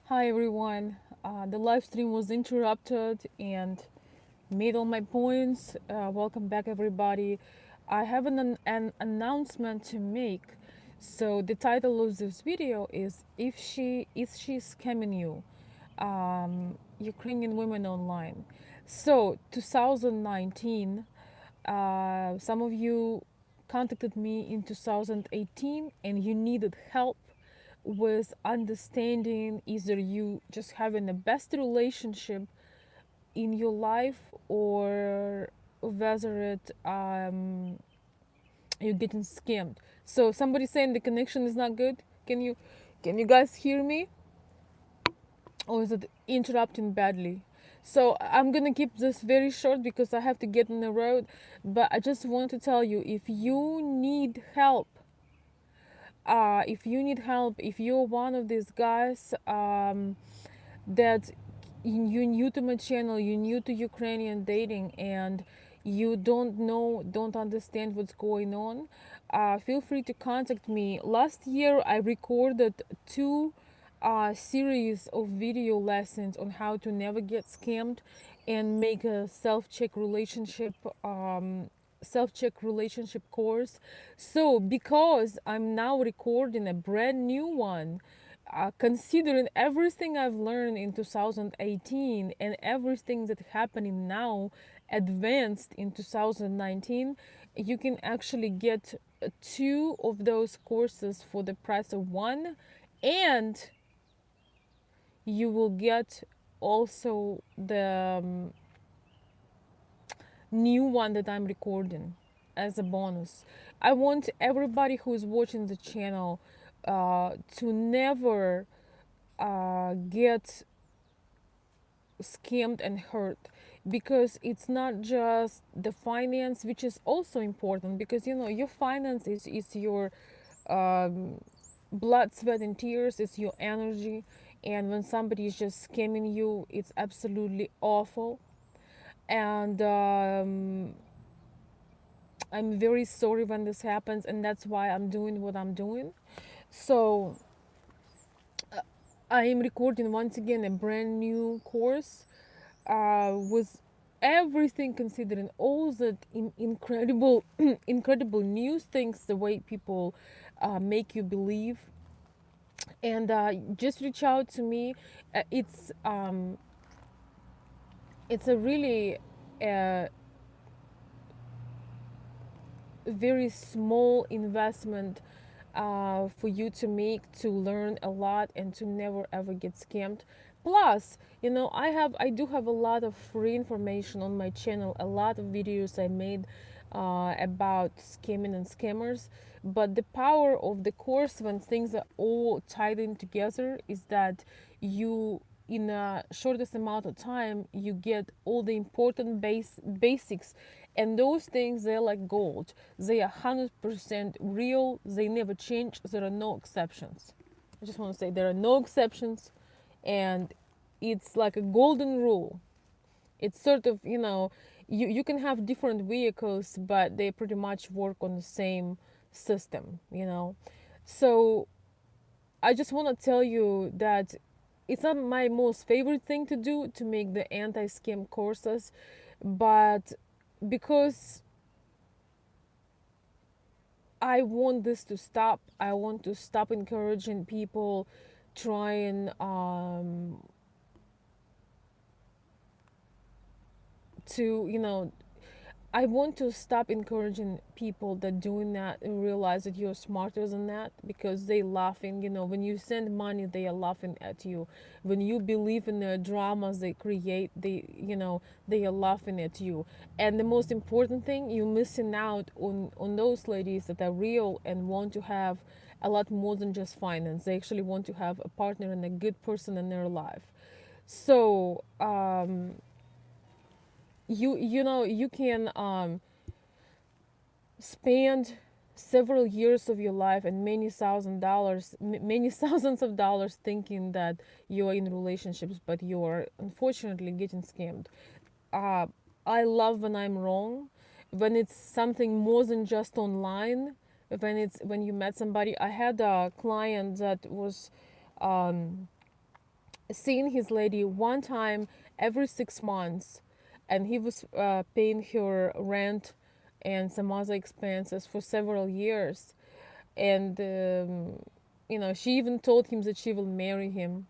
Hi everyone. The live stream was interrupted and made all my points. Welcome back everybody. I have an announcement to make. So the title of this video is "If She Is She Scamming You?" Ukrainian women online. So 2019. Some of you contacted me in 2018 and you needed help with understanding either you just having the best relationship in your life or whether you're getting scammed. So somebody saying the connection is not good. Can you guys hear me, or is it interrupting badly? So I'm gonna keep this very short because I have to get on the road. But I just want to tell you, if you need help, if you're one of these guys that you're new to my channel, you're new to Ukrainian dating, and you don't understand what's going on, feel free to contact me. Last year, I recorded two series of video lessons on how to never get scammed and make a self-check relationship course. So because I'm now recording a brand new one, considering everything I've learned in 2018 and everything that's happening now advanced in 2019, you can actually get two of those courses for the price of one, and you will get also the new one that I'm recording as a bonus. I want everybody who is watching the channel to never get scammed and hurt, because it's not just the finance, which is also important, because your finance is your um, blood, sweat and tears, it's your energy. And when somebody is just scamming you, it's absolutely awful. And I'm very sorry when this happens, and that's why I'm doing what I'm doing. So I am recording once again a brand new course with everything, considering all the incredible incredible news things, the way people make you believe. And just reach out to me. It's a really uh, very small investment for you to make, to learn a lot and to never ever get scammed. Plus, I do have a lot of free information on my channel, a lot of videos I made about scamming and scammers. But the power of the course, when things are all tied in together, is that you, in a shortest amount of time, you get all the important basics. And those things, they're like gold. They are 100% real. They never change. There are no exceptions. I just want to say there are no exceptions. And it's like a golden rule. It's sort of, you can have different vehicles, but they pretty much work on the same system. So I just want to tell you that it's not my most favorite thing to do, to make the anti-scam courses, but because I want this to stop, I want to stop encouraging people trying to, I want to stop encouraging people that doing that and realize that you're smarter than that, because they laughing. When you send money, they are laughing at you. When you believe in the dramas they create, they are laughing at you. And the most important thing, you're missing out on those ladies that are real and want to have a lot more than just finance. They actually want to have a partner and a good person in their life. So you can spend several years of your life and many thousands of dollars thinking that you're in relationships, but you're unfortunately getting scammed. uh, I love when I'm wrong, when it's something more than just online, when you met somebody. I had a client that was seeing his lady one time every 6 months, and he was paying her rent and some other expenses for several years. And she even told him that she will marry him.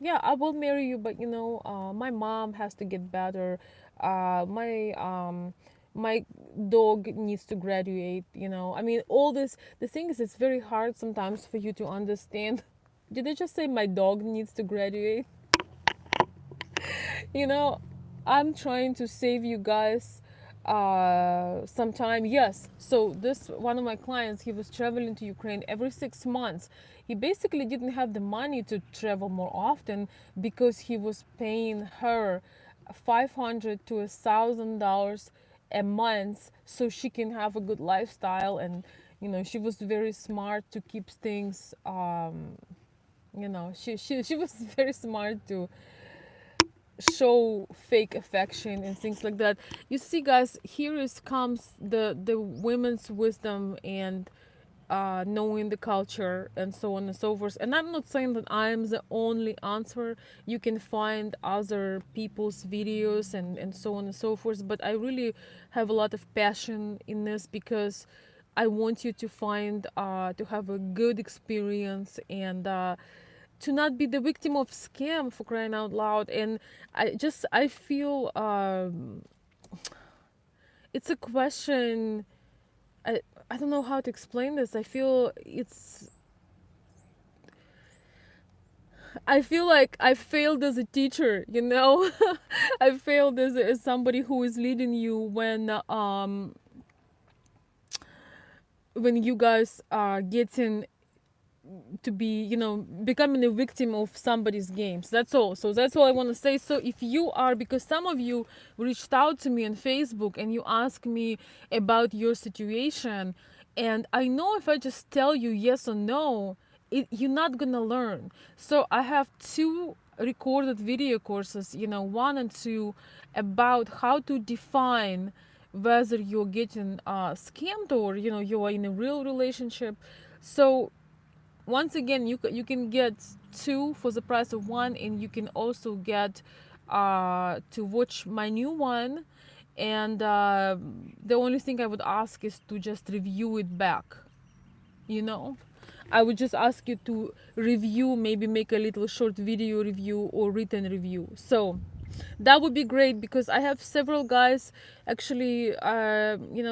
Yeah, I will marry you, but my mom has to get better. My dog needs to graduate. I mean, all this. The thing is, it's very hard sometimes for you to understand. Did I just say my dog needs to graduate? you know I'm trying to save you guys some time. Yes, so this one of my clients, he was traveling to Ukraine every 6 months. He basically didn't have the money to travel more often because he was paying her 500 to $1,000 a month so she can have a good lifestyle. And she was very smart to keep things, she was very smart to show fake affection and things like that. You see, guys, here is comes the women's wisdom and knowing the culture and so on and so forth. And I'm not saying that I am the only answer. You can find other people's videos and so on and so forth. But I really have a lot of passion in this because I want you to find to have a good experience and to not be the victim of scam, for crying out loud. And I feel it's a question. I don't know how to explain this. I feel like I failed as a teacher, I failed as somebody who is leading you when you guys are getting to be, becoming a victim of somebody's games. That's all. So that's all I want to say. So if you are, because some of you reached out to me on Facebook and you asked me about your situation, and I know if I just tell you yes or no, you're not gonna learn. So I have two recorded video courses, 1 and 2, about how to define whether you're getting scammed or you are in a real relationship. So once again, you can get 2 for the price of 1, and you can also get to watch my new one. And the only thing I would ask is to just review it back. I would just ask you to review, maybe make a little short video review or written review. So that would be great, because I have several guys, actually,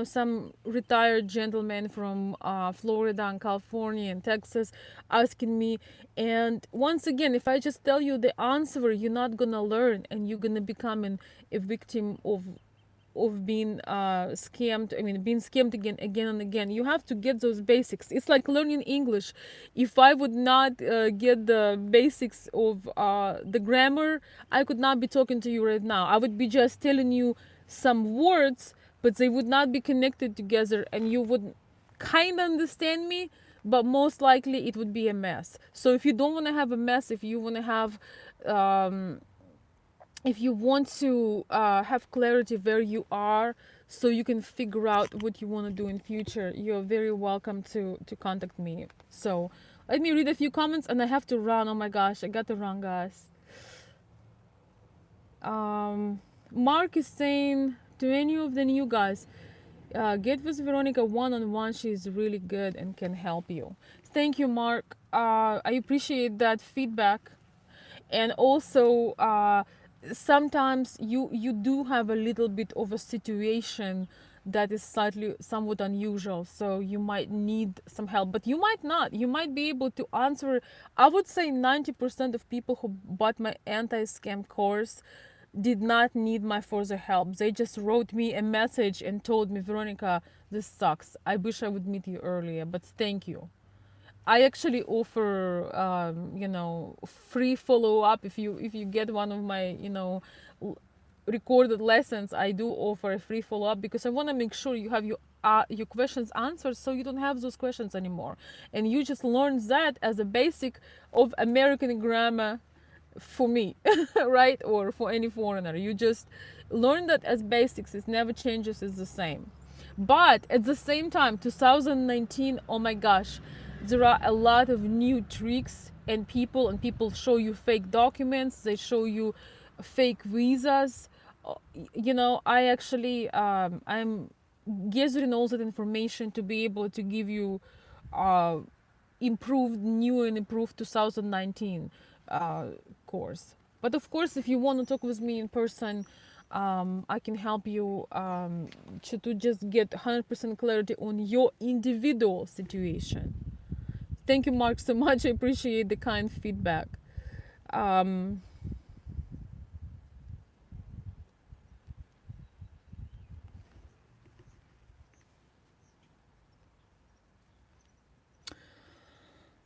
some retired gentlemen from Florida and California and Texas, asking me. And once again, if I just tell you the answer, you're not gonna learn, and you're gonna become a victim of being scammed. I mean, being scammed again and again. You have to get those basics. It's like learning English. If I would not get the basics of the grammar, I could not be talking to you right now. I would be just telling you some words, but they would not be connected together, and you would kind of understand me, but most likely it would be a mess. So if you don't want to have a mess, if you want to have if you want to have clarity where you are, so you can figure out what you want to do in future, you're very welcome to contact me. So let me read a few comments, and I have to run. Oh my gosh, I got to run, guys. Mark is saying, to any of the new guys, get with Veronica one-on-one. She's really good and can help you. Thank you, Mark. I appreciate that feedback. And also, sometimes you do have a little bit of a situation that is somewhat unusual, so you might need some help, but you might not. You might be able to answer. I would say 90% of people who bought my anti-scam course did not need my further help. They just wrote me a message and told me, Veronica, this sucks. I wish I would meet you earlier, but thank you. I actually offer, free follow up. If you get one of my, recorded lessons, I do offer a free follow up, because I want to make sure you have your questions answered, so you don't have those questions anymore, and you just learn that as a basic of American grammar for me, right? Or for any foreigner, you just learn that as basics. It never changes. It's the same. But at the same time, 2019, oh my gosh, there are a lot of new tricks, and people show you fake documents, they show you fake visas. You know, I actually I'm gathering all that information to be able to give you uh, improved, new and improved 2019 course. But of course, if you want to talk with me in person, I can help you to just get 100% clarity on your individual situation. Thank you, Mark, so much. I appreciate the kind feedback. Um,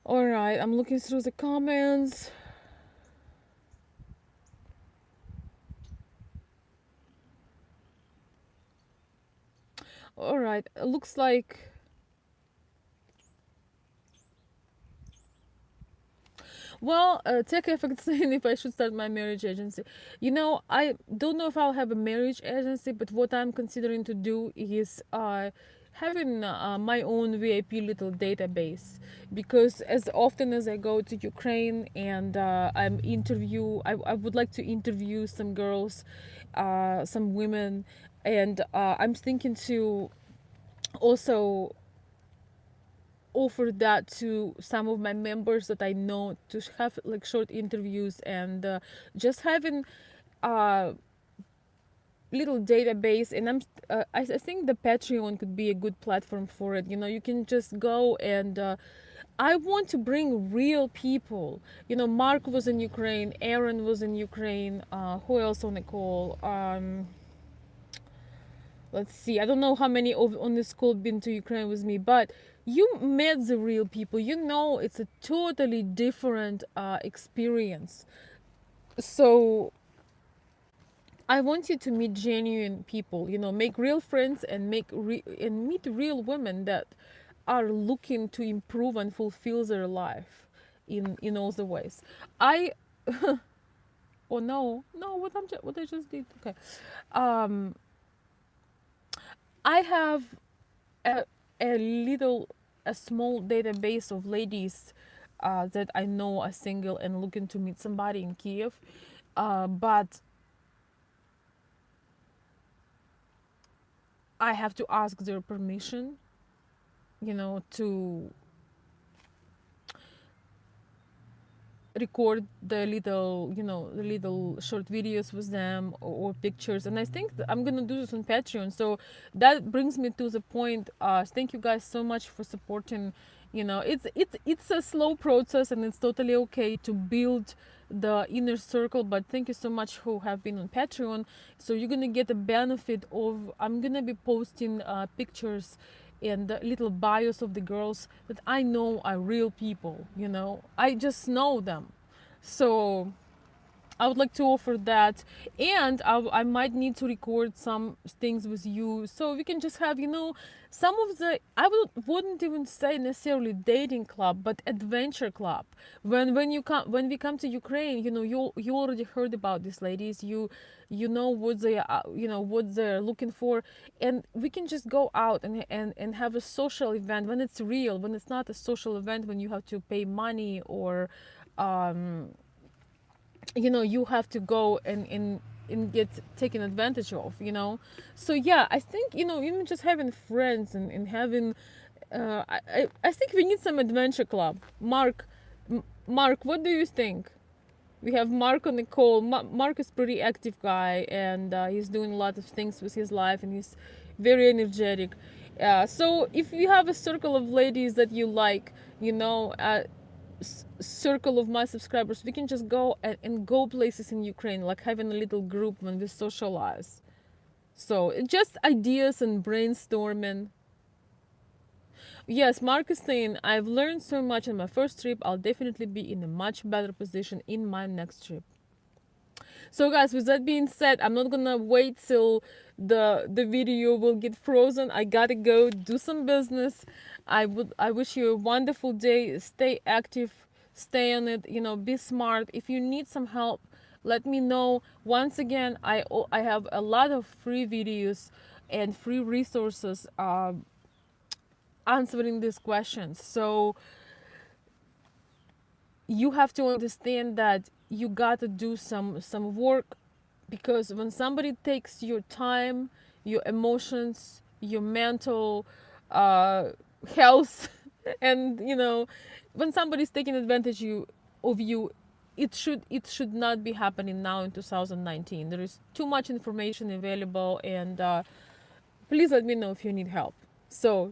all right, I'm looking through the comments. All right, it looks like, well, Tech Effect saying if I should start my marriage agency. You know, I don't know if I'll have a marriage agency, but what I'm considering to do is having my own VIP little database, because as often as I go to Ukraine and I would like to interview some girls, some women, and I'm thinking to also offer that to some of my members that I know, to have like short interviews, and just having a little database. And I think the Patreon could be a good platform for it. You know, you can just go and I want to bring real people. You know, Mark was in Ukraine, Aaron was in Ukraine, who else on the call? Let's see, I don't know how many on this call been to Ukraine with me, but you met the real people. You know, it's a totally different experience. So I want you to meet genuine people, you know, make real friends, and and meet real women that are looking to improve and fulfill their life in all the ways. I Oh no, no, what I just did. Okay. um I have a, a little, a small database of ladies that I know are single and looking to meet somebody in Kiev, but I have to ask their permission, you know, to record the little, you know, the little short videos with them, or pictures. And I think I'm gonna do this on Patreon. So that brings me to the point. Thank you guys so much for supporting. You know, it's a slow process, and it's totally okay to build the inner circle. But thank you so much who have been on Patreon. So you're gonna get a benefit of, I'm gonna be posting pictures and the little bios of the girls that I know are real people, you know. I just know them. So I would like to offer that, and I might need to record some things with you, so we can just have, you know, some of the, wouldn't even say necessarily dating club, but adventure club. When we come to Ukraine, you know, you already heard about these ladies. You know what they are, you know what they're looking for, and we can just go out and have a social event when it's real, when it's not a social event when you have to pay money, or um you know, you have to go and get taken advantage of, you know. So yeah, I think, you know, even just having friends and having I think we need some adventure club. Mark, what do you think? We have Mark on the call. Mark is pretty active guy, and he's doing a lot of things with his life, and he's very energetic. So if you have a circle of ladies that you like, you know, circle of my subscribers, we can just go and go places in Ukraine, like having a little group when we socialize. So just ideas and brainstorming. Yes, Mark is saying, I've learned so much on my first trip. I'll definitely be in a much better position in my next trip. So guys, with that being said, I'm not gonna wait till the video will get frozen. I gotta go do some business. I wish you a wonderful day. Stay active, stay on it, you know, be smart. If you need some help, let me know. Once again, I have a lot of free videos and free resources answering these questions. So you have to understand that you got to do some work, because when somebody takes your time, your emotions, your mental uh, health, and when somebody's taking advantage of you, it should not be happening now in 2019. There is too much information available, and please let me know if you need help. So